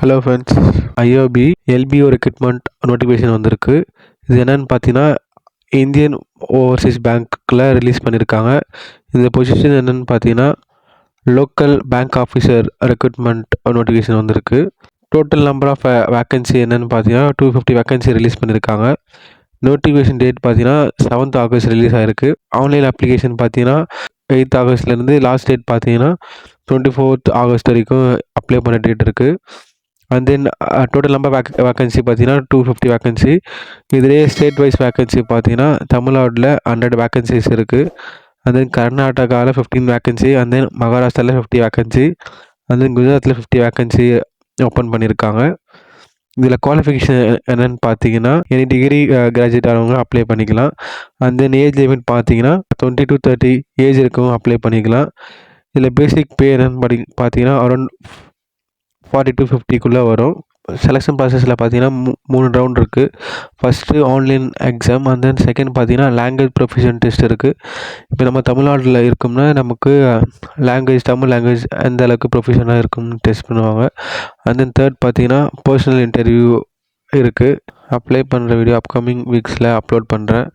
Hello friends, IOB LBO recruitment notification வந்திருக்கு. இது என்னன்னு பார்த்தீங்கன்னா, இந்தியன் ஓவர்சீஸ் பேங்க்கில் ரிலீஸ் பண்ணியிருக்காங்க. இந்த பொசிஷன் என்னென்னு பார்த்தீங்கன்னா, local bank officer recruitment notification வந்திருக்கு. டோட்டல் நம்பர் ஆஃப் வேக்கன்சி என்னென்னு பார்த்தீங்கன்னா 250 வேக்கன்சி ரிலீஸ் பண்ணியிருக்காங்க. நோட்டிஃபிகேஷன் டேட் பார்த்தீங்கன்னா 7th ஆகஸ்ட் ரிலீஸ் ஆகிருக்கு. ஆன்லைன் அப்ளிகேஷன் பார்த்தீங்கன்னா 8th ஆகஸ்ட்லேருந்து லாஸ்ட் டேட் பார்த்தீங்கன்னா 24th ஆகஸ்ட் வரைக்கும் அப்ளை பண்ண டேட் இருக்குது. And then total number vacancy பார்த்தீங்கன்னா 250 வேக்கன்சி. இதிலே ஸ்டேட் வைஸ் வேக்கன்சி பார்த்தீங்கன்னா தமிழ்நாட்டில் 100 வேக்கன்சிஸ் இருக்குது. அண்ட் தென் கர்நாடகாவில் 15 வேக்கன்சி, அண்ட் தென் மகாராஷ்டிராவில் 50 வேக்கன்சி, அண்ட் தென் குஜராத்தில் 50 வேக்கன்சி ஓப்பன் பண்ணியிருக்காங்க. இதில் குவாலிஃபிகேஷன் என்னென்னு பார்த்தீங்கன்னா எனி டிகிரி கிராஜுவேட் ஆனவங்க அப்ளை பண்ணிக்கலாம். அண்ட் தென் ஏஜ் லிமிட் பார்த்தீங்கன்னா 20 to 30 ஏஜ் இருக்கவங்க அப்ளை பண்ணிக்கலாம். இதில் பேசிக் பே என்னென்னு பார்த்தீங்கன்னா அரௌண்ட் 40 to 50க்குள்ளே வரும். செலெக்ஷன் ப்ராசஸில் பார்த்தீங்கன்னா 3 ரவுண்ட் இருக்குது. First online exam, and then second பார்த்தீங்கன்னா லாங்குவேஜ் ப்ரொஃபிஷியன்ட் டெஸ்ட் இருக்குது. இப்போ நம்ம தமிழ்நாட்டில் இருக்கோம்னா நமக்கு தமிழ் லாங்குவேஜ் எந்த அளவுக்கு ப்ரொஃபிஷனாக இருக்கும்னு டெஸ்ட் பண்ணுவாங்க. அண்ட் தென் தேர்ட் பார்த்தீங்கன்னா பர்சனல் இன்டர்வியூ இருக்குது. அப்ளை பண்ணுற வீடியோ அப்கமிங் வீக்ஸில் அப்லோட் பண்ணுறேன்.